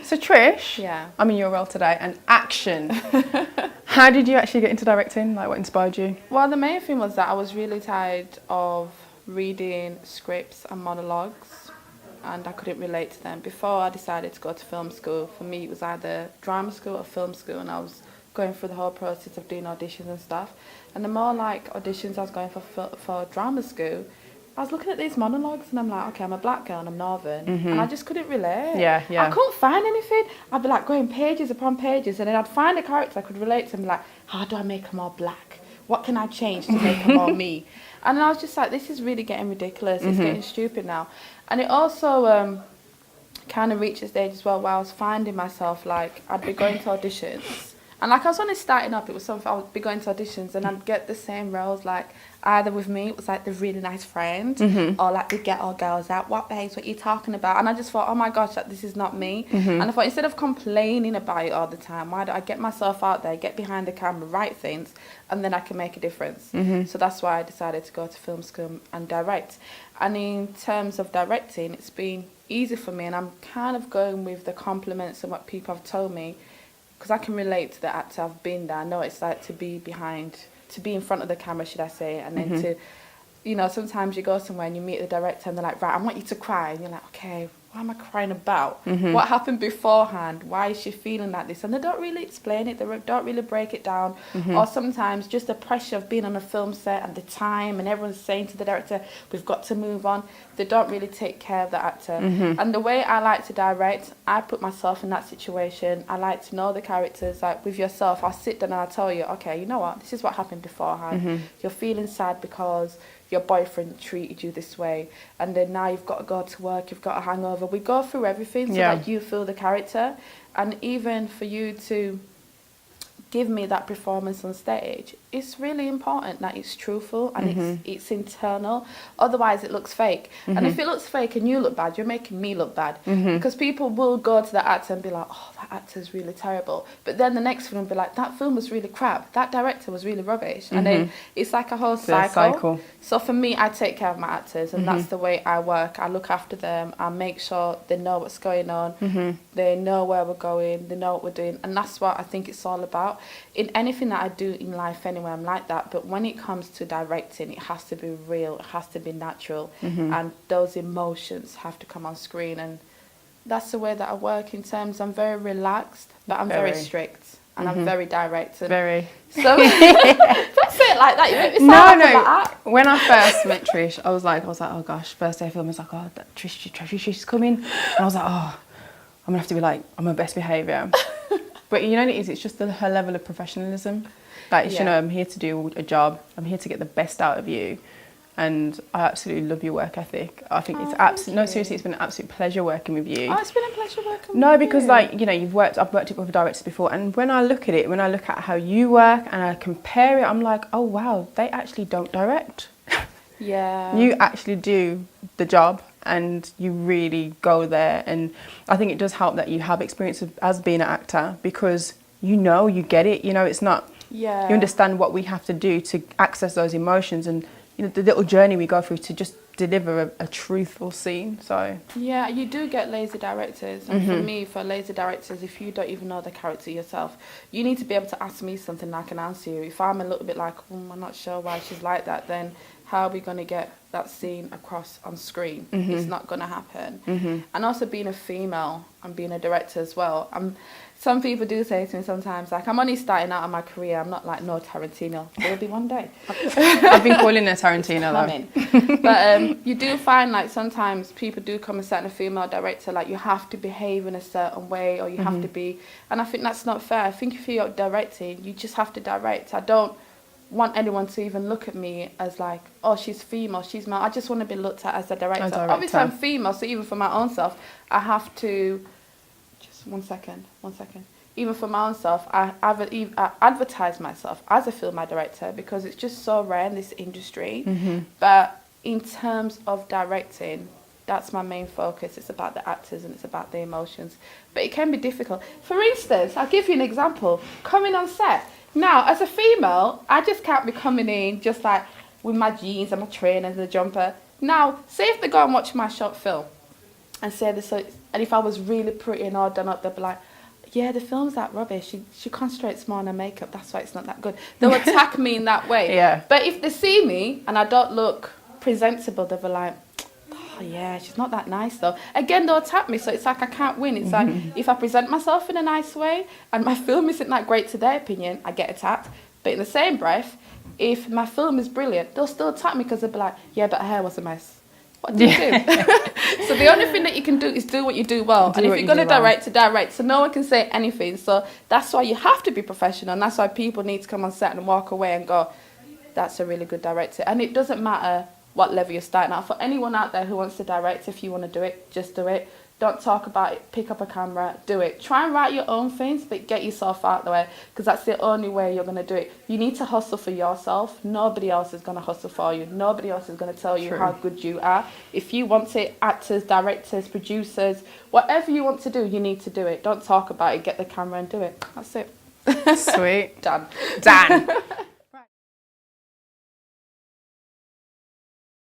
So Trish, Yeah. I'm in your role today, and action. How did you actually get into directing? Like, what inspired you? Well, the main thing was that I was really tired of reading scripts and monologues, and I couldn't relate to them. Before I decided to go to film school, for me it was either drama school or film school, and I was going through the whole process of doing auditions and stuff. And the more like auditions I was going for drama school, I was looking at these monologues and I'm like, okay, I'm a black girl and I'm Northern, and I just couldn't relate. Yeah. I couldn't find anything. I'd be like going pages upon pages, and then I'd find a character I could relate to and be like, how do I make her more black? What can I change to make her more me? And then I was just like, this is really getting ridiculous. It's getting stupid now. And it also kind of reached a stage as well where I was finding myself like I'd be going to auditions. And like I was only starting up, it was something I would be going to auditions and I'd get the same roles, like either with me, it was like the really nice friend, or like the get-all girls out, what babes, what are you talking about? And I just thought, oh my gosh, like, this is not me. And I thought, instead of complaining about it all the time, why don't I get myself out there, get behind the camera, write things, and then I can make a difference. So that's why I decided to go to film school and direct. And in terms of directing, it's been easy for me, and I'm kind of going with the compliments and what people have told me, because I can relate to the actor. I've been there. I know it's like to be in front of the camera, should I say, and then to, you know, sometimes you go somewhere and you meet the director and they're like, right, I want you to cry. And you're like, okay, what am I crying about? What happened beforehand? Why is she feeling like this? And they don't really explain it. They don't really break it down. Or sometimes just the pressure of being on a film set and the time, and everyone's saying to the director, we've got to move on. They don't really take care of the actor. And the way I like to direct, I put myself in that situation. I like to know the characters. Like with yourself, I'll sit down and I'll tell you, okay, you know what? This is what happened beforehand. You're feeling sad because your boyfriend treated you this way, and then now you've got to go to work, you've got a hangover. We go through everything so that you feel the character, and even for you to give me that performance on stage, it's really important that it's truthful and it's internal. Otherwise it looks fake. And if it looks fake and you look bad, you're making me look bad. Because people will go to the actor and be like, oh, that actor's really terrible. But then the next film will be like, that film was really crap. That director was really rubbish. And then it's like a whole cycle. So for me, I take care of my actors, and that's the way I work. I look after them. I make sure they know what's going on. They know where we're going. They know what we're doing. And that's what I think it's all about. In anything that I do in life anyway, I'm like that. But when it comes to directing, it has to be real. It has to be natural. And those emotions have to come on screen. And that's the way that I work in terms, I'm very relaxed, but I'm very strict. And I'm very direct. And Very. So, don't say it like that. You make me sound like that. When I first met Trish, I was like, oh gosh, first day of film, I was like, oh, that Trish is coming. And I was like, oh, I'm going to have to be like, on my best behaviour. But you know what it is? It's just her level of professionalism. Like, you know, I'm here to do a job. I'm here to get the best out of you. And I absolutely love your work ethic. I think it's absolutely, no, seriously, it's been an absolute pleasure working with you. Oh, it's been a pleasure working with you. No, because like, you know, I've worked with directors before, and when I look at it, when I look at how you work and I compare it, I'm like, oh wow, they actually don't direct. Yeah. You actually do the job, and you really go there. And I think it does help that you have experience as being an actor, because you know, you get it, you know, it's not, you understand what we have to do to access those emotions, and you know, the little journey we go through to just deliver a truthful scene. So yeah, you do get lazy directors, and for me, for lazy directors, if you don't even know the character yourself, you need to be able to ask me something and I can answer you. If I'm a little bit like, I'm not sure why she's like that, then how are we going to get that scene across on screen? It's not going to happen. And also being a female and being a director as well, some people do say to me sometimes, like, I'm only starting out in my career. I'm not like no Tarantino. There'll be one day. I've been calling her Tarantino though. But you do find like sometimes people do come and set a female director, like you have to behave in a certain way, or you have to be, and I think that's not fair. I think if you're directing, you just have to direct. I don't want anyone to even look at me as like, oh, she's female, she's male. I just want to be looked at as a director. Obviously I'm female, so even for my own self, I have to, one second. Even for my own self, I advertise myself as a film director because it's just so rare in this industry. But in terms of directing, that's my main focus. It's about the actors and it's about the emotions. But it can be difficult. For instance, I'll give you an example. Coming on set. Now, as a female, I just can't be coming in just like with my jeans and my trainers and a jumper. Now, say if they go and watch my short film, and say this. So, and if I was really pretty and all done up, they'd be like, yeah, the film's that rubbish. She concentrates more on her makeup. That's why it's not that good. They'll attack me in that way. Yeah. But if they see me and I don't look presentable, they'll be like, oh, yeah, she's not that nice though. Again, they'll attack me. So it's like I can't win. It's like if I present myself in a nice way and my film isn't that great to their opinion, I get attacked. But in the same breath, if my film is brilliant, they'll still attack me because they'll be like, yeah, but her hair was a mess. What do you do? So the only thing that you can do is do what you do well. And if you're going to direct. So no one can say anything. So that's why you have to be professional. And that's why people need to come on set and walk away and go, that's a really good director. And it doesn't matter what level you're starting at. For anyone out there who wants to direct, if you want to do it, just do it. Don't talk about it. Pick up a camera. Do it. Try and write your own things, but get yourself out the way, because that's the only way you're going to do it. You need to hustle for yourself. Nobody else is going to hustle for you. Nobody else is going to tell you how good you are. If you want it, actors, directors, producers, whatever you want to do, you need to do it. Don't talk about it. Get the camera and do it. That's it. Sweet. Done. Done.